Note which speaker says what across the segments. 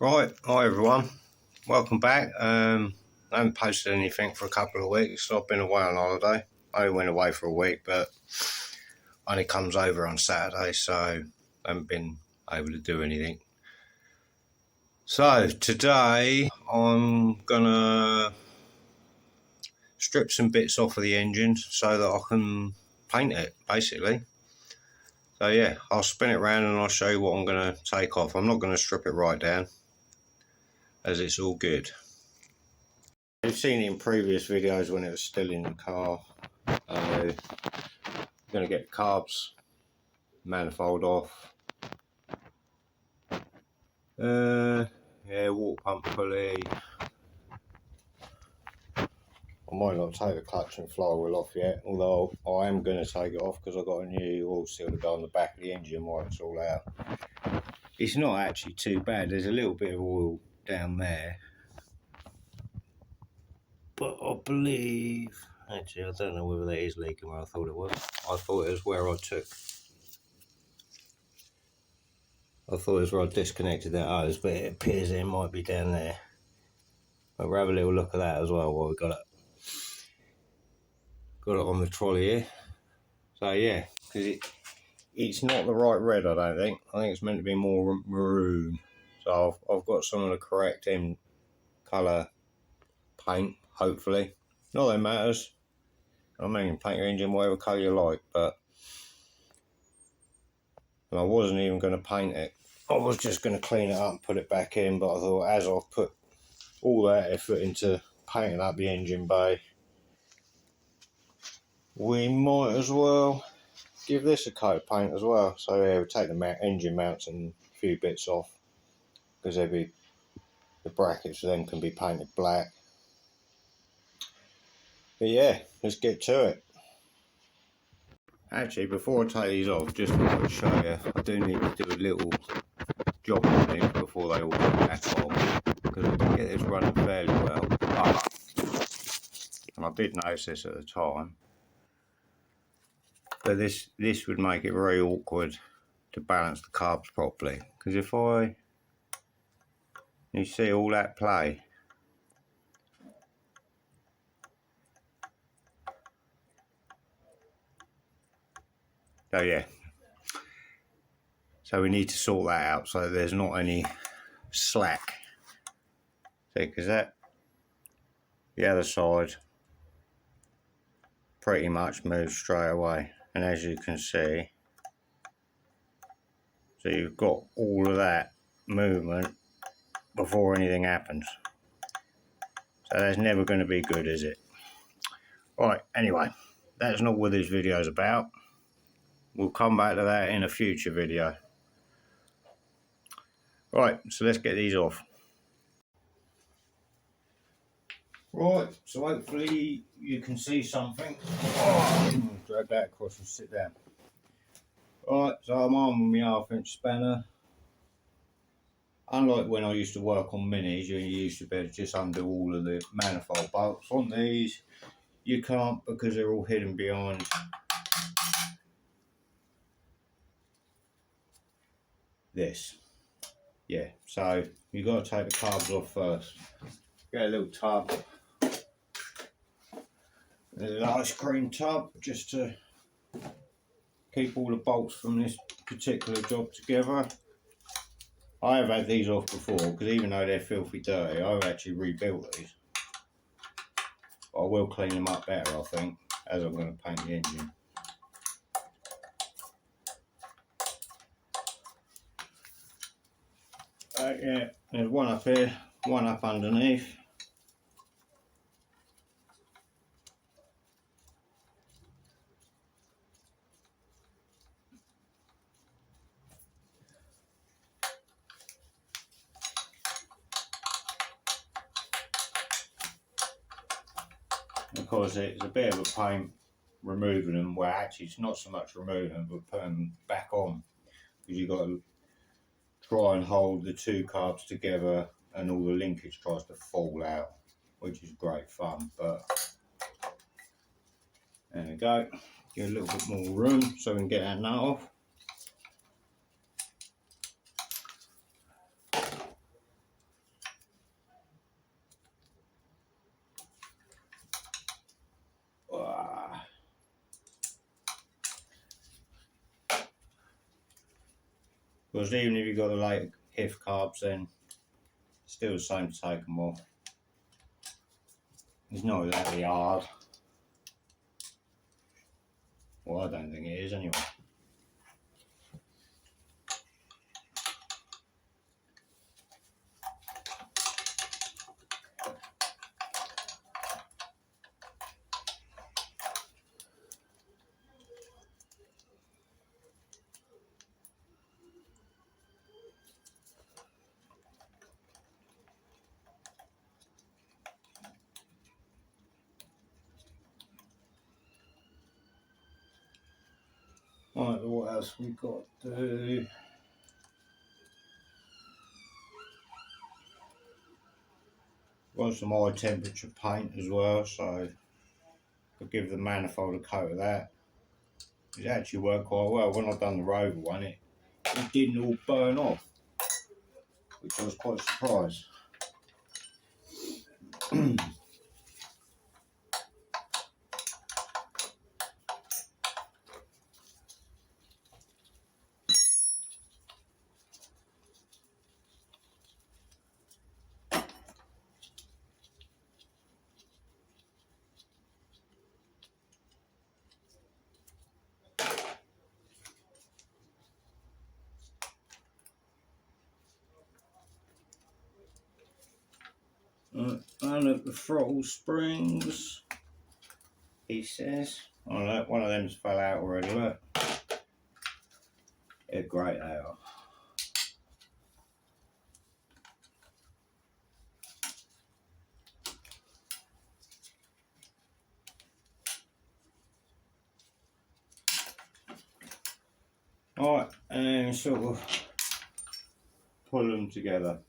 Speaker 1: Right, hi everyone, welcome back. I haven't posted anything for a couple of weeks. I've been away on holiday. I only went away for a week, but only comes over on Saturday, so I haven't been able to do anything. So today I'm gonna strip some bits off of the engine so that I can paint it, basically. So yeah, I'll spin it around and I'll show you what I'm gonna take off. I'm not gonna strip it right down, as it's all good. You've seen it in previous videos when it was still in the car. I'm going to get the carbs, manifold off. Yeah, water pump pulley. I might not take the clutch and flywheel off yet, although I am going to take it off because I've got a new oil seal to go on the back of the engine while it's all out. It's not actually too bad. There's a little bit of oil down there, but I believe, actually I don't know whether that is leaking where I thought it was. I thought it was where I disconnected that hose, but it appears it might be down there. But we'll have a little look at that as well while we got it on the trolley here. So yeah, because it's not the right red, I don't think. I think it's meant to be more maroon. So I've got some of the correct colour paint, hopefully. Not that it matters. I mean, paint your engine whatever colour you like, but I wasn't even going to paint it. I was just going to clean it up and put it back in, but I thought as I've put all that effort into painting up the engine bay, we might as well give this a coat of paint as well. So yeah, we'll take the engine mounts and a few bits off, because the brackets then can be painted black. But yeah, let's get to it. Actually, before I take these off, just want to show you, I do need to do a little job on these before they all go back on, because I can get this running fairly well. And I did notice this at the time, but this would make it very awkward to balance the carbs properly, because if you see all that play, so yeah, so we need to sort that out so there's not any slack. See, because the other side pretty much moves straight away, and as you can see, so you've got all of that movement before anything happens. So that's never going to be good, is it? Right, anyway, that's not what this video is about. We'll come back to that in a future video. Right, so let's get these off. Right, so hopefully you can see something. Drag that across and sit down. Right, so I'm on with my 1/2 inch spanner. Unlike when I used to work on minis, you used to be able to just undo all of the manifold bolts. On these, you can't, because they're all hidden behind this. Yeah, so you've got to take the carbs off first. Get a little tub, an ice cream tub, just to keep all the bolts from this particular job together. I have had these off before, because even though they're filthy dirty, I've actually rebuilt these. But I will clean them up better, I think, as I'm going to paint the engine. Yeah, there's one up here, one up underneath. Because it's a bit of a pain removing them. Well, actually it's not so much removing them, but putting them back on, because you've got to try and hold the two carbs together and all the linkage tries to fall out, which is great fun. But there we go, get a little bit more room so we can get that nut off. Because even if you've got the later HIF carbs, then it's still the same to take them off. It's not exactly hard. Well, I don't think it is anyway. Right, what else we got to do? Want some high temperature paint as well, so I'll give the manifold a coat of that. It actually worked quite well. When I've done the Rover one, it didn't all burn off, which I was quite surprised. And at the throttle springs, he says. Oh look, one of them's fell out already, look. They're great, they are. Alright, and sort of pull them together,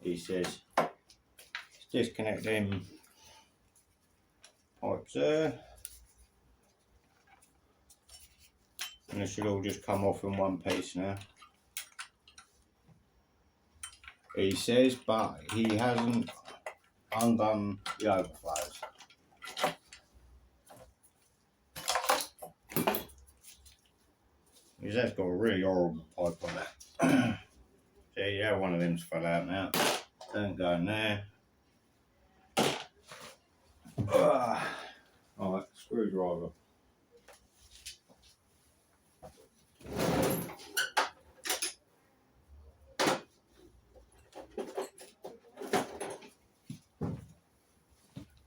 Speaker 1: he says. Disconnect them pipes there. And this should all just come off in one piece now. He says, but he hasn't undone the overflows. Because that's got a really horrible pipe on that. See, yeah, one of them's fell out now. Don't go in there. Alright, screwdriver.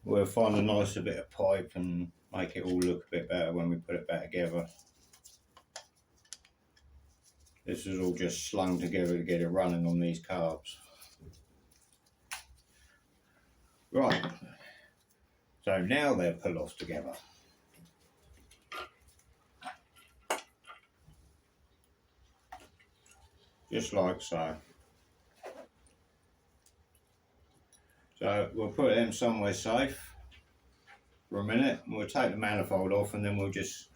Speaker 1: We'll find a nicer bit of pipe and make it all look a bit better when we put it back together. This is all just slung together to get it running on these carbs. Right, so now they're pulled off together. Just like so. So we'll put them somewhere safe for a minute, and we'll take the manifold off, and then we'll just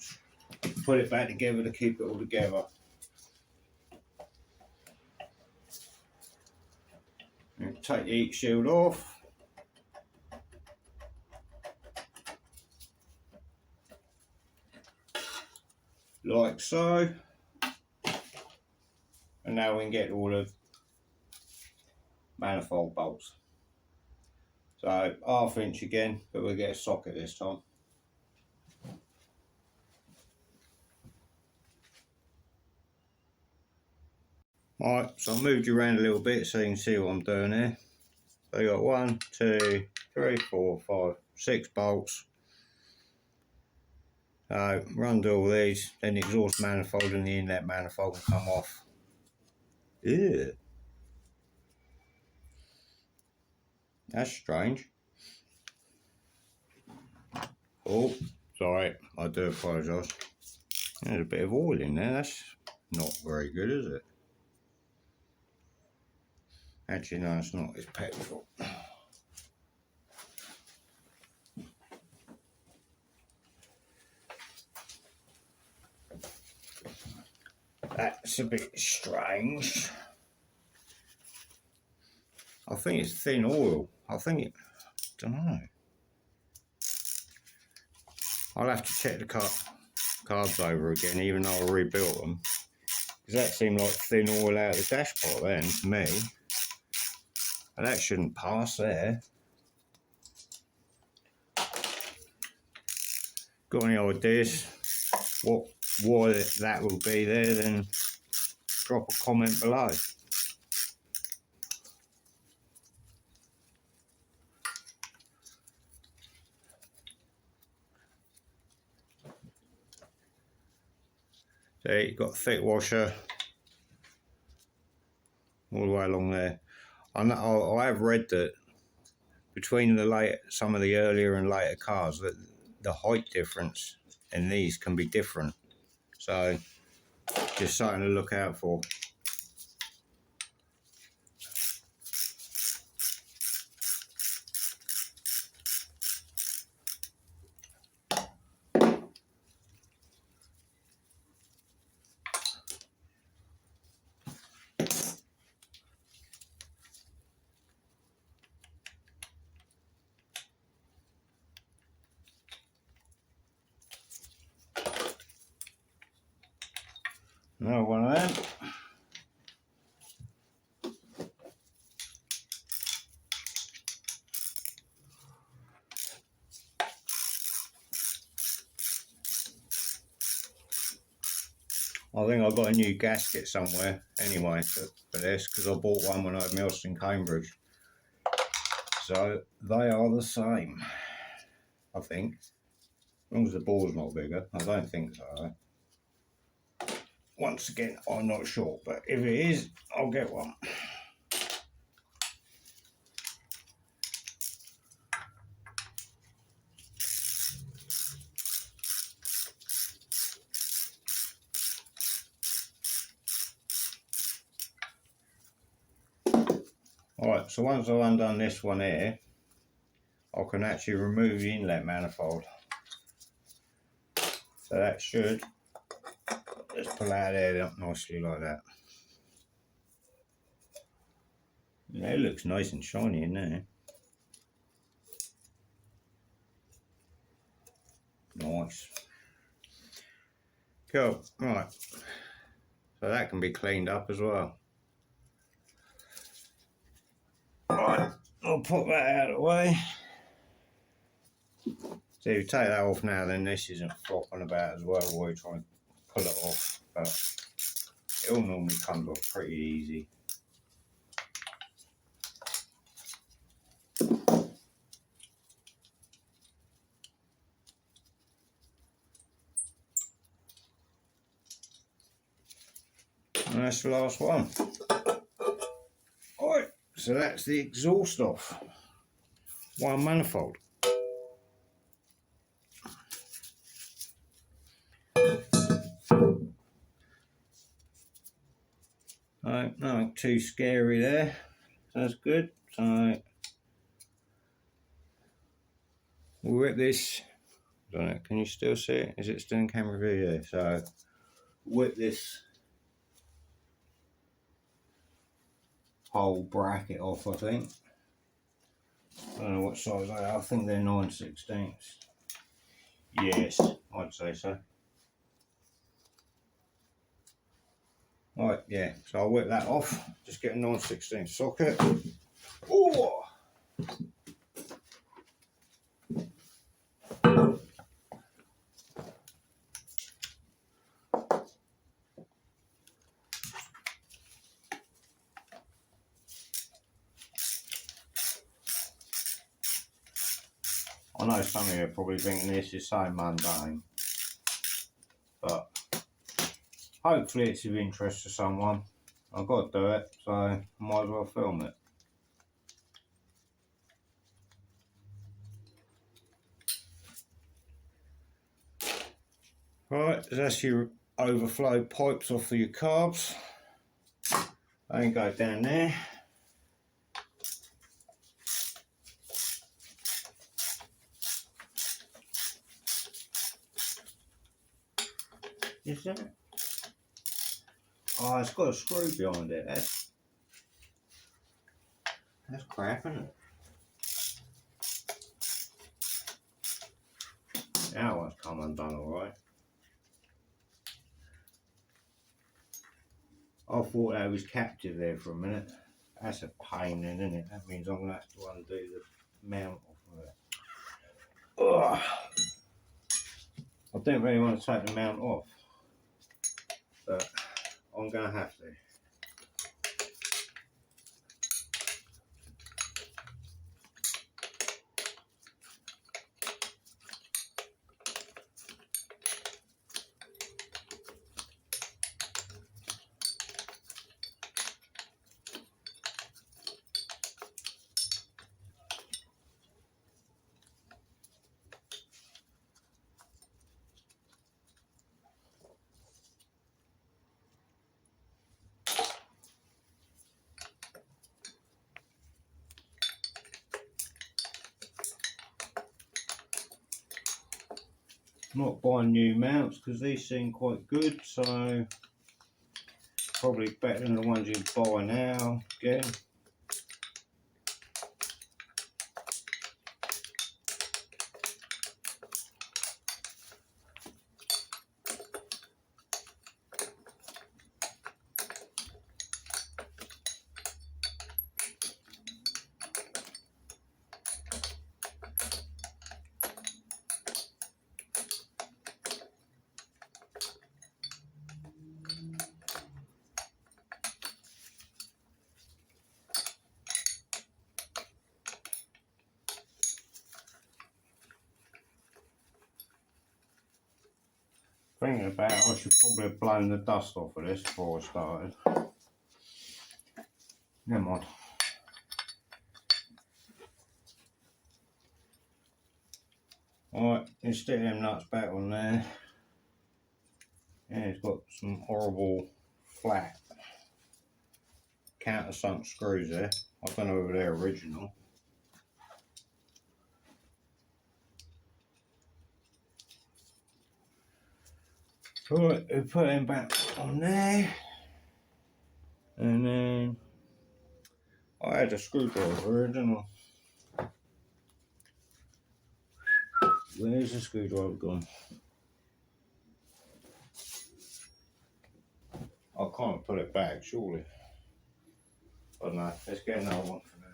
Speaker 1: put it back together to keep it all together. And take the heat shield off. Like so. And now we can get all the manifold bolts. So 1/2 inch again, but we'll get a socket this time. Right, so I moved you around a little bit so you can see what I'm doing here. So you got 1, 2, 3, 4, 5, 6 bolts. So run all these, then the exhaust manifold and the inlet manifold will come off. Ew. That's strange. Oh, sorry, I do apologise. There's a bit of oil in there, that's not very good, is it? Actually, no, it's not, it's petrol. That's a bit strange. I think it's thin oil. I don't know. I'll have to check the carbs over again, even though I rebuilt them. because that seemed like thin oil out of the dashpot then to me, and that shouldn't pass there. Got any ideas why that will be there, then drop a comment below. So you've got a thick washer all the way along there. I have read that between some of the earlier and later cars, that the height difference in these can be different. So just something to look out for. Another one of them. I think I've got a new gasket somewhere anyway for this, because I bought one when I had my Austin Cambridge. So they are the same, I think. As long as the ball's not bigger. I don't think so. Once again, I'm not sure, but if it is, I'll get one. Alright, so once I've undone this one here, I can actually remove the inlet manifold. So that should just pull out there nicely like that. Yeah, it looks nice and shiny in there. Nice. Cool, right. So that can be cleaned up as well. Alright, I'll put that out of the way. So if you take that off now, then this isn't flopping about as well while you're trying to pull it off. But it all normally comes off pretty easy. And that's the last one. Alright, so that's the exhaust off. One manifold. Nothing too scary there. That's good. So we'll rip this. I don't know, can you still see it? Is it still in camera view? Yeah. So whip this whole bracket off, I think. I don't know what size they are. I think they're 9/16. Yes, I'd say so. Right, yeah, so I'll whip that off. Just get a 9/16 socket. Ooh. I know some of you are probably thinking this is so mundane, but hopefully it's of interest to someone. I've got to do it, so I might as well film it. Right, that's your overflow pipes off of your carbs. They can go down there. Is that? Oh, it's got a screw behind it. That's crap, isn't it? That one's come undone alright. I thought that was captive there for a minute. That's a pain then, isn't it? That means I'm going to have to undo the mount off of it. Ugh. I didn't really want to take the mount off, but I'm going to have to. Not buying new mounts because these seem quite good, so probably better than the ones you buy now again. Thinking about it, I should probably have blown the dust off of this before I started. Never mind. Alright, let's stick them nuts back on there. And it's got some horrible flat countersunk screws there. I don't know if they're original. Right, we put them back on there. And then I had a screwdriver, didn't I? Where's the screwdriver gone? I can't put it back, surely. I don't know, let's get another one for now.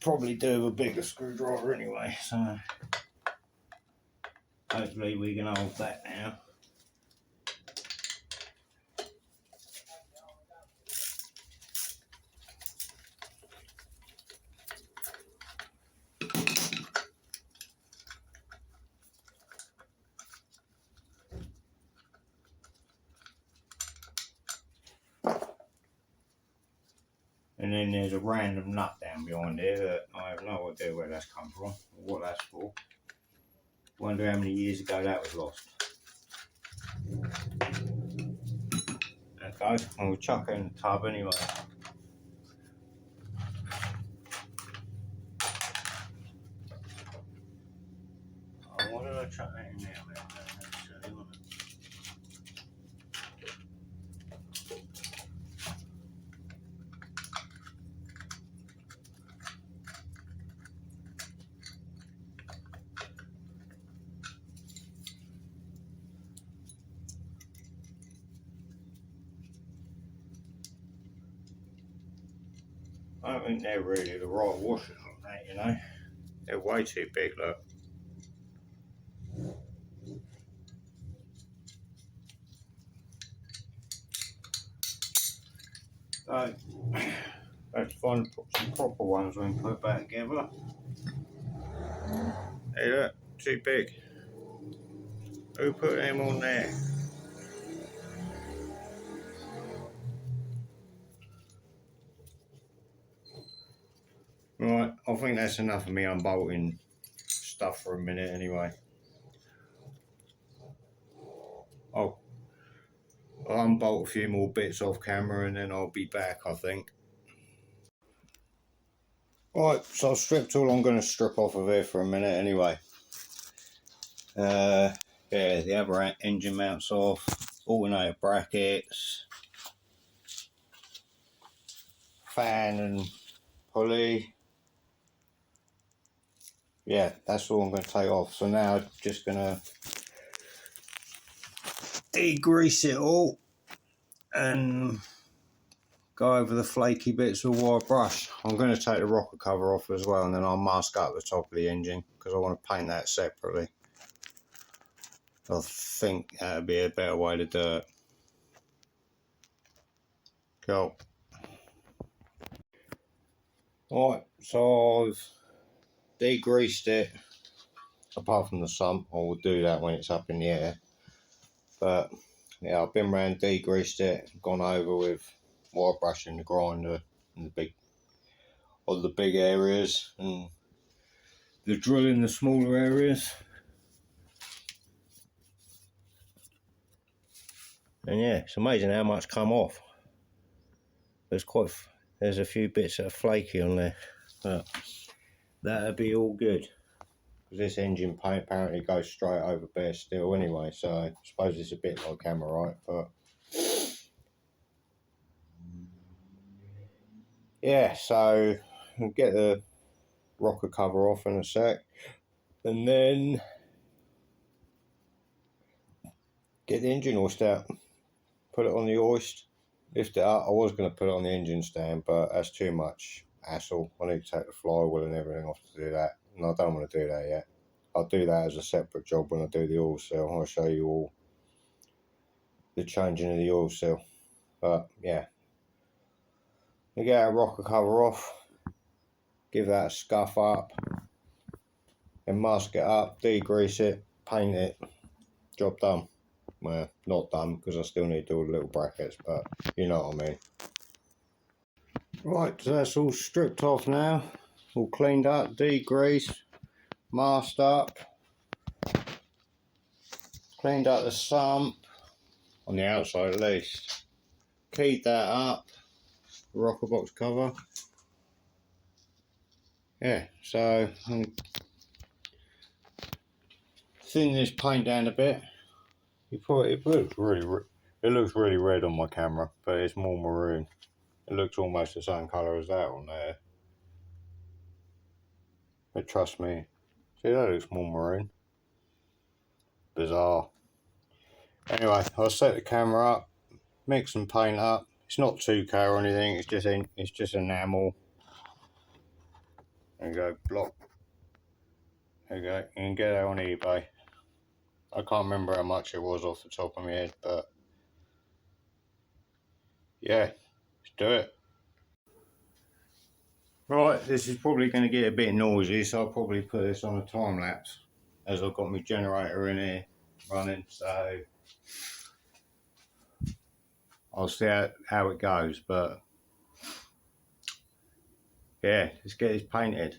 Speaker 1: Probably do with a bigger screwdriver anyway, so hopefully we can hold that now. And then there's a random nut down behind there that I have no idea where that's come from or what that's for. Wonder how many years ago that was lost. Okay, and we'll chuck it in the tub anyway. Oh, why did I chuck that in there? That's silly, wasn't it? I don't think they're really the right washers on that, you know. They're way too big, look. So, let's find some proper ones we can put back together. Hey look, too big. Who put them on there? Right, I think that's enough of me unbolting stuff for a minute anyway. I'll unbolt a few more bits off camera and then I'll be back, I think. Right, so I've stripped all I'm going to strip off of here for a minute anyway. Yeah, the other engine mounts off, alternator brackets, fan and pulley, yeah, that's all I'm going to take off. So now I'm just going to degrease it all and go over the flaky bits with a wire brush. I'm going to take the rocker cover off as well, and then I'll mask up the top of the engine because I want to paint that separately. I think that would be a better way to do it. Cool. Right, so I've degreased it, apart from the sump. I will do that when it's up in the air. But yeah, I've been around, degreased it, gone over with wire brushing the grinder and the big areas, and the drill in the smaller areas. And yeah, it's amazing how much come off. There's a few bits that are flaky on there, but that'll be all good. Because this engine paint apparently goes straight over bare steel anyway, so I suppose it's a bit like Camera, but yeah, so I'll get the rocker cover off in a sec, and then get the engine hoist out, put it on the hoist, lift it up. I was going to put it on the engine stand, but that's too much hassle. I need to take the flywheel and everything off to do that, and I don't want to do that yet. I'll do that as a separate job when I do the oil seal. I'll show you all the changing of the oil seal. But yeah, you get our rocker cover off, give that a scuff up, and mask it up, degrease it, paint it, job done. Well, not done because I still need to do all the little brackets, but you know what I mean. Right, so that's all stripped off now, all cleaned up, degreased, masked up, cleaned up the sump, on the outside at least, keyed that up, rocker box cover. Yeah, so thin this paint down a bit. It looks really red on my camera, but it's more maroon. It looks almost the same colour as that on there. But trust me, see, that looks more maroon. Bizarre. Anyway, I'll set the camera up, mix some paint up. It's not 2K or anything, it's just enamel. There you go, block. There you go, you can get that on eBay. I can't remember how much it was off the top of my head, but yeah, let's do it. Right, this is probably going to get a bit noisy, so I'll probably put this on a time lapse, as I've got my generator in here running, so I'll see how it goes. But yeah, let's get this painted.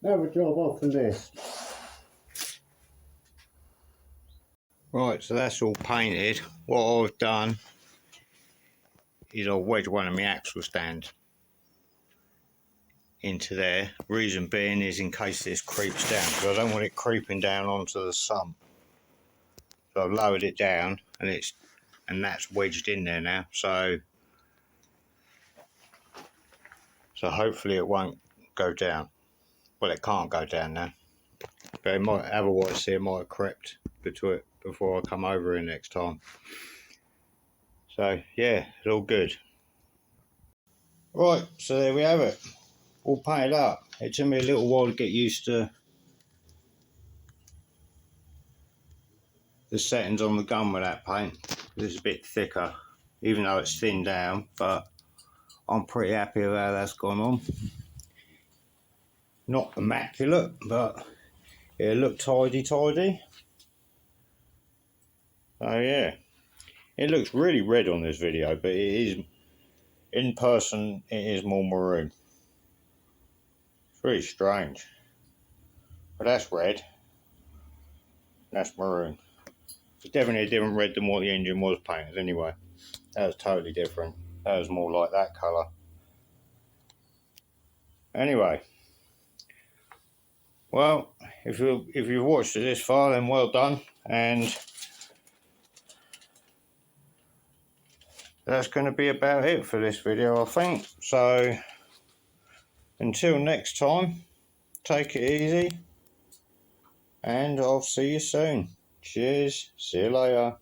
Speaker 1: have a job off from this. Right, so that's all painted. What I've done is I've wedged one of my axle stands into there. Reason being is in case this creeps down, because I don't want it creeping down onto the sump. So I've lowered it down, and that's wedged in there now. So hopefully it won't go down. Well, it can't go down now, but it might. Otherwise, it might have crept into it before I come over here next time. So yeah, it's all good. Right, so there we have it, all painted up. It took me a little while to get used to the settings on the gun with that paint. This is a bit thicker, even though it's thinned down, but I'm pretty happy with how that's gone on. Not immaculate, but it looked tidy. So yeah, it looks really red on this video, but it is, in person, it is more maroon. It's really strange. But that's red. That's maroon. It's definitely a different red than what the engine was painted anyway. That was totally different. That was more like that colour. Anyway, well, if you've watched it this far, then well done. And that's going to be about it for this video, I think. So until next time, take it easy, and I'll see you soon. Cheers. See you later.